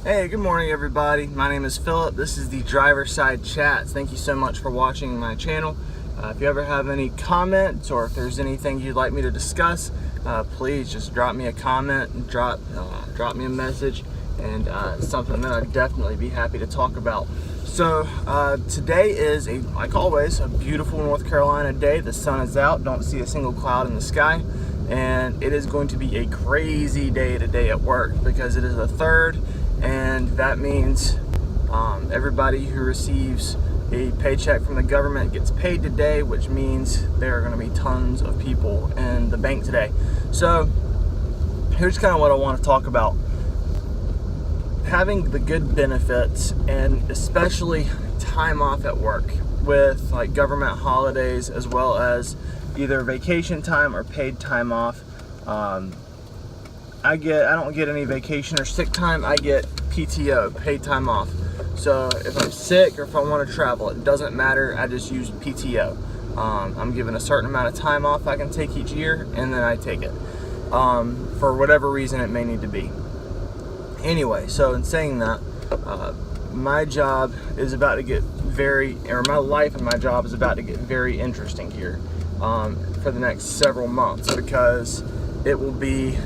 Hey, good morning everybody. My name is Philip. This is the Driver Side Chats. Thank you so much for watching my channel. If you ever have any comments or if there's anything you'd like me to discuss, please just drop me a comment and drop me a message, and something that I'd definitely be happy to talk about. So today is, like always, a beautiful North Carolina day. The sun is out, don't see a single cloud in the sky, and it is going to be a crazy day today at work because it is the 3rd, and that means everybody who receives a paycheck from the government gets paid today, which means there are going to be tons of people in the bank today. So here's kind of what I want to talk about. Having the good benefits, and especially time off at work with like government holidays, as well as either vacation time or paid time off. I don't get any vacation or sick time. I get PTO, paid time off. So if I'm sick or if I want to travel, it doesn't matter. I just use PTO. I'm given a certain amount of time off I can take each year, and then I take it for whatever reason it may need to be. Anyway, so in saying that, my job is about to get my life and my job is about to get very interesting here for the next several months, because it will be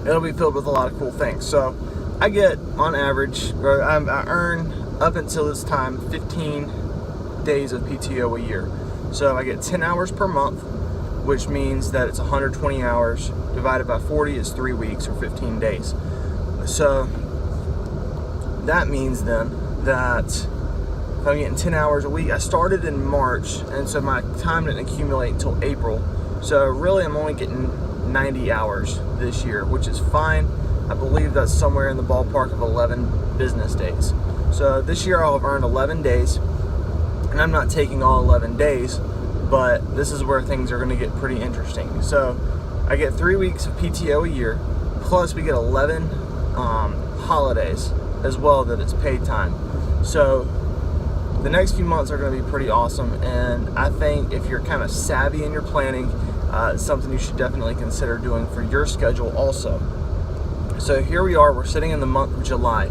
it'll be filled with a lot of cool things. So I get, on average, I earn up until this time 15 days of PTO a year. So I get 10 hours per month, which means that it's 120 hours divided by 40 is 3 weeks or 15 days. So that means then that if I'm getting 10 hours a week, I started in March, and so my time didn't accumulate until April. So really I'm only getting 90 hours this year, which is fine. I believe that's somewhere in the ballpark of 11 business days. So this year I'll have earned 11 days, and I'm not taking all 11 days, but this is where things are going to get pretty interesting. So I get 3 weeks of PTO a year, plus we get 11 holidays as well that it's paid time. So the next few months are going to be pretty awesome, and I think if you're kind of savvy in your planning, it's something you should definitely consider doing for your schedule also. So here we are, we're sitting in the month of July,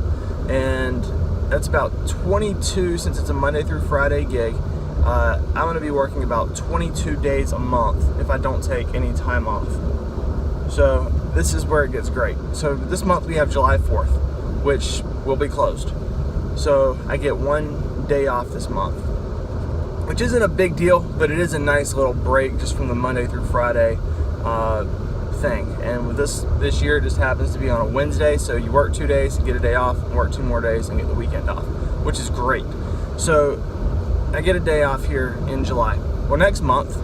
and that's about 22, since it's a Monday through Friday gig. I'm going to be working about 22 days a month if I don't take any time off. So this is where it gets great. So this month we have July 4th, which will be closed. So I get 1 day off this month, which isn't a big deal, but it is a nice little break just from the Monday through Friday thing. And with this year, it just happens to be on a Wednesday, so you work 2 days and get a day off, and work 2 more days and get the weekend off, which is great. So I get a day off here in July. Well, next month,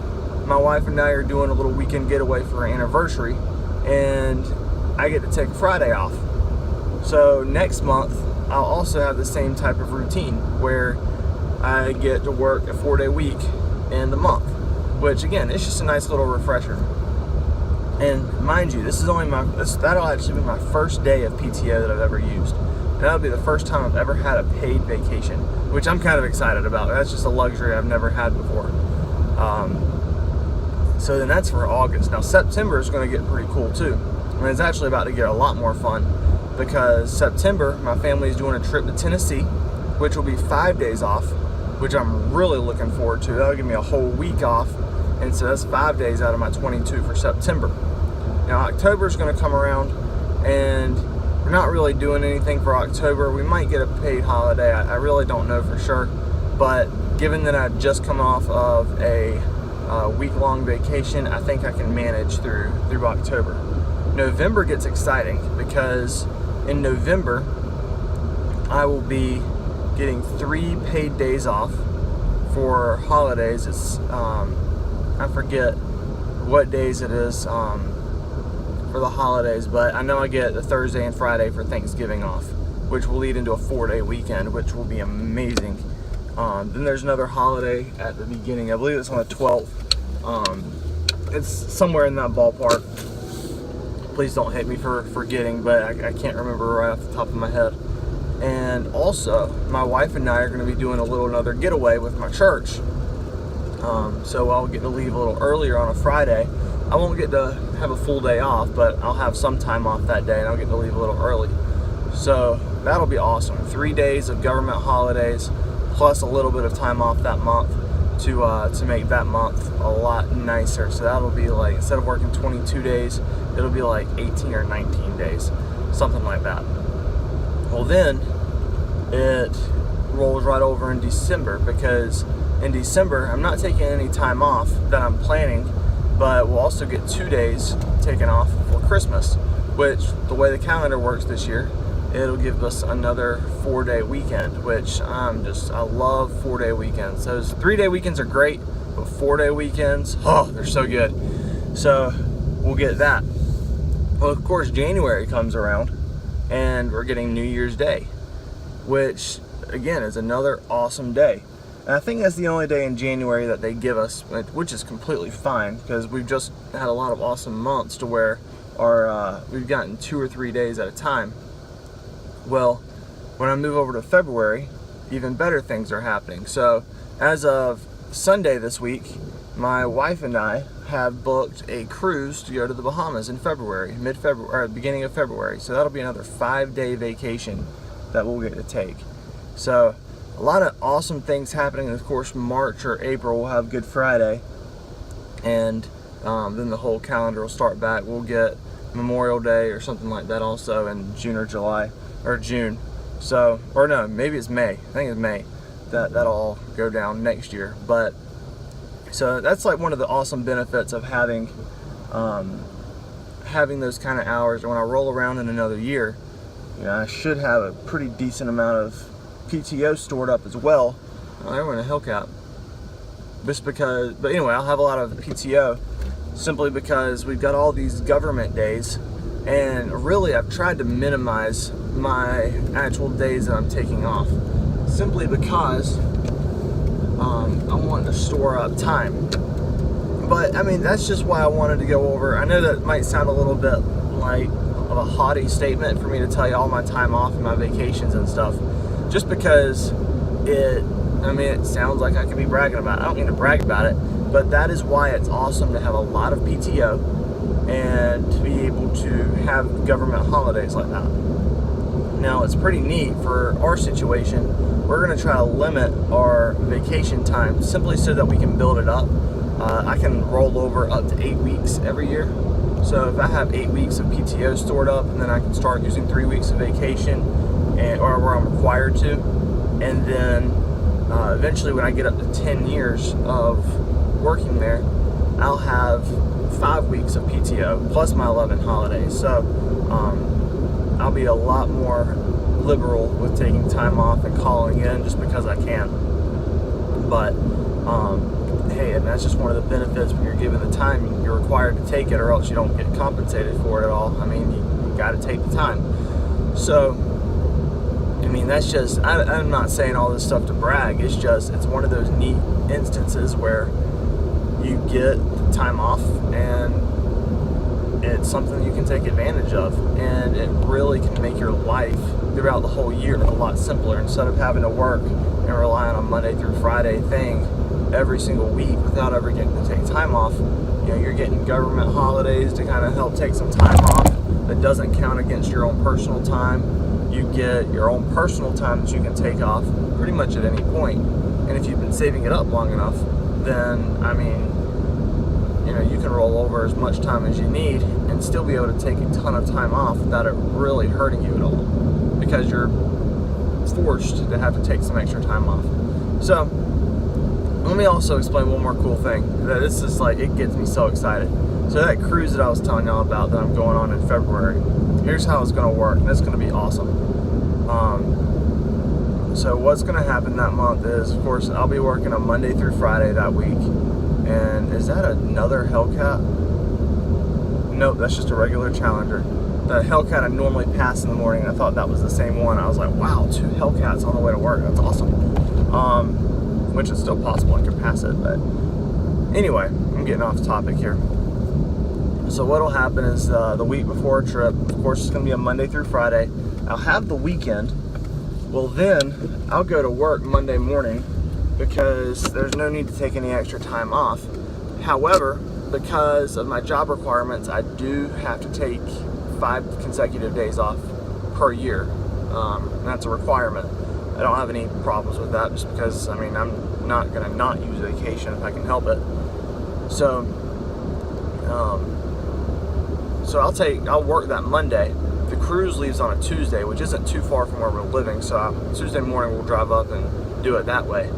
my wife and I are doing a little weekend getaway for our anniversary, and I get to take Friday off. So next month, I'll also have the same type of routine where I get to work a 4-day week in the month, which again, it's just a nice little refresher. And mind you, this is only that'll actually be my first day of PTO that I've ever used. And that'll be the first time I've ever had a paid vacation, which I'm kind of excited about. That's just a luxury I've never had before. So then that's for August. Now September is going to get pretty cool too. I mean, it's actually about to get a lot more fun, because September, my family is doing a trip to Tennessee, which will be 5 days off, which I'm really looking forward to. That'll give me a whole week off, and so that's 5 days out of my 22 for September. Now October is going to come around, and we're not really doing anything for October. We might get a paid holiday. I really don't know for sure, but given that I've just come off of a week-long vacation, I think I can manage through October. November gets exciting, because in November I will be getting 3 paid days off for holidays. It's I forget what days it is for the holidays, but I know I get the Thursday and Friday for Thanksgiving off, which will lead into a 4-day weekend, which will be amazing. Then there's another holiday at the beginning. I believe it's on the 12th. It's somewhere in that ballpark. Please don't hate me for forgetting, but I can't remember right off the top of my head. And also, my wife and I are going to be doing another getaway with my church. So I'll get to leave a little earlier on a Friday. I won't get to have a full day off, but I'll have some time off that day, and I'll get to leave a little early. So that'll be awesome. 3 days of government holidays, plus a little bit of time off that month to make that month a lot nicer. So that'll be like, instead of working 22 days, it'll be like 18 or 19 days, something like that. Well, then it rolls right over in December, because in December I'm not taking any time off that I'm planning, but we'll also get 2 days taken off for Christmas, which, the way the calendar works this year, it'll give us another 4-day weekend, which I love 4-day weekends. Those 3-day weekends are great, but 4-day weekends, oh, they're so good. So we'll get that. Well, of course, January comes around and we're getting New Year's Day, which again is another awesome day. And I think that's the only day in January that they give us, which is completely fine, because we've just had a lot of awesome months to where we've gotten 2 or 3 days at a time. Well, when I move over to February, even better things are happening. So as of Sunday this week, my wife and I have booked a cruise to go to the Bahamas in February, mid-February, or beginning of February. So that'll be another 5-day vacation that we'll get to take. So a lot of awesome things happening. And of course, March or April we'll have Good Friday, and then the whole calendar will start back. We'll get Memorial Day or something like that also in June or July, or June. So, or no, maybe it's May. I think it's May. That'll all go down next year. But so that's like one of the awesome benefits of having those kind of hours. And when I roll around in another year, I should have a pretty decent amount of PTO stored up as well. Oh, there went a Hellcat. Just because, but anyway, I'll have a lot of PTO simply because we've got all these government days, and really I've tried to minimize my actual days that I'm taking off, simply because I want to store up time. But I mean, that's just why I wanted to go over. I know that might sound a little bit like of a haughty statement for me to tell you all my time off and my vacations and stuff, just because it sounds like I could be bragging about it. I don't mean to brag about it, but that is why it's awesome to have a lot of PTO and to be able to have government holidays like that. Now, it's pretty neat for our situation. We're going to try to limit our vacation time simply so that we can build it up. I can roll over up to 8 weeks every year. So if I have 8 weeks of PTO stored up, and then I can start using 3 weeks of vacation, or where I'm required to, and then eventually when I get up to 10 years of working there, I'll have 5 weeks of PTO plus my 11 holidays. So I'll be a lot more liberal with taking time off and calling in just because I can. But hey, and that's just one of the benefits when you're given the time. You're required to take it, or else you don't get compensated for it at all. I mean, you got to take the time. So I mean, that's just, I'm not saying all this stuff to brag. It's just, it's one of those neat instances where you get the time off and it's something you can take advantage of, and it really can make your life throughout the whole year a lot simpler. Instead of having to work and rely on a Monday through Friday thing every single week without ever getting to take time off, you're getting government holidays to kind of help take some time off that doesn't count against your own personal time. You get your own personal time that you can take off pretty much at any point. And if you've been saving it up long enough, then, I mean, you can roll over as much time as you need and still be able to take a ton of time off without it really hurting you at all, because you're forced to have to take some extra time off. So, let me also explain one more cool thing. This is like, it gets me so excited. So that cruise that I was telling y'all about that I'm going on in February, here's how it's going to work, and it's going to be awesome. So what's going to happen that month is, of course, I'll be working on Monday through Friday that week. And is that another Hellcat? Nope, that's just a regular Challenger. The Hellcat I normally pass in the morning, I thought that was the same one. I was like, wow, 2 Hellcats on the way to work. That's awesome. Which is still possible, I could pass it, but anyway, I'm getting off topic here. So what'll happen is the week before a trip, of course, it's going to be a Monday through Friday. I'll have the weekend. Well, then I'll go to work Monday morning because there's no need to take any extra time off. However, because of my job requirements, I do have to take 5 consecutive days off per year. And that's a requirement. I don't have any problems with that, just because, I mean, I'm not going to not use vacation if I can help it. So, I'll work that Monday. The cruise leaves on a Tuesday, which isn't too far from where we're living, so Tuesday morning we'll drive up and do it that way.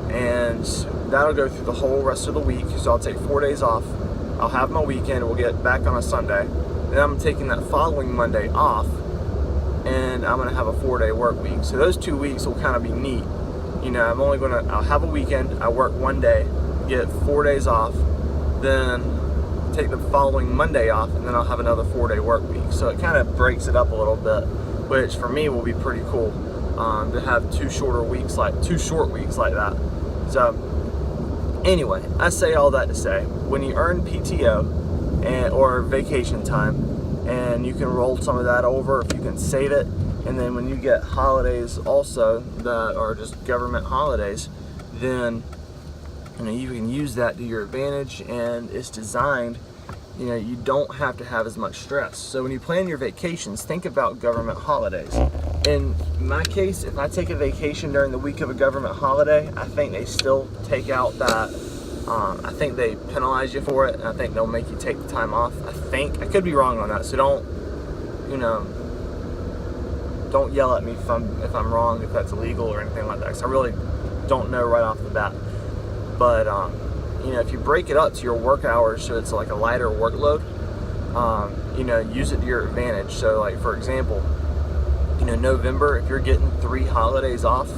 And that'll go through the whole rest of the week, so I'll take 4 days off. I'll have my weekend, we'll get back on a Sunday. Then I'm taking that following Monday off, and I'm gonna have a 4-day work week. So those 2 weeks will kind of be neat. You know, I'll have a weekend, I work 1 day, get 4 days off, then take the following Monday off, and then I'll have another 4-day work week. So it kind of breaks it up a little bit, which for me will be pretty cool, to have 2 short weeks like that. So anyway, I say all that to say, when you earn PTO or vacation time, and you can roll some of that over if you can save it, and then when you get holidays also that are just government holidays, then you can use that to your advantage, and it's designed, you don't have to have as much stress. So when you plan your vacations, think about government holidays. In my case, if I take a vacation during the week of a government holiday, I think they still take out that, I think they penalize you for it, and I think they'll make you take the time off. I could be wrong on that, so don't yell at me if I'm wrong, if that's illegal or anything like that, because I really don't know right off the bat. But if you break it up to your work hours, so it's like a lighter workload, use it to your advantage. So like, for example, November, if you're getting 3 holidays off,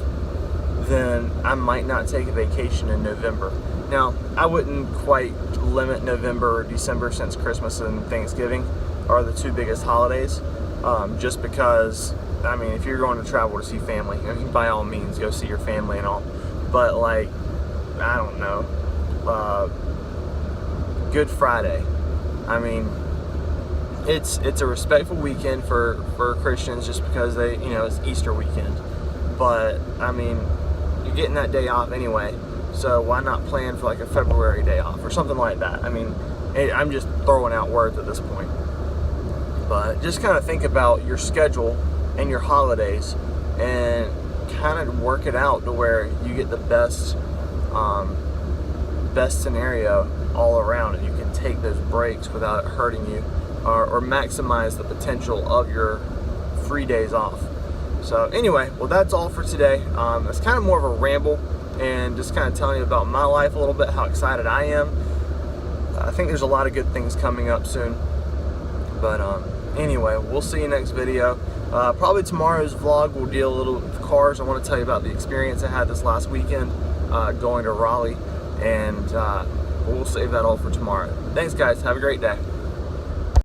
then I might not take a vacation in November. Now, I wouldn't quite limit November or December, since Christmas and Thanksgiving are the 2 biggest holidays, just because, I mean, if you're going to travel to see family, by all means go see your family and all, but like, I don't know, Good Friday, I mean, it's a respectful weekend for Christians, just because it's Easter weekend. But I mean, you're getting that day off anyway, so why not plan for like a February day off or something like that? I mean, I'm just throwing out words at this point. But just kind of think about your schedule and your holidays, and kind of work it out to where you get the best scenario all around, and you can take those breaks without it hurting you, or maximize the potential of your free days off. So anyway, well, that's all for today. It's kind of more of a ramble, and just kind of telling you about my life a little bit, how excited I am. I think there's a lot of good things coming up soon. But anyway, we'll see you next video. Probably tomorrow's vlog will deal a little with cars. I want to tell you about the experience I had this last weekend going to Raleigh, and we'll save that all for tomorrow. Thanks, guys. Have a great day.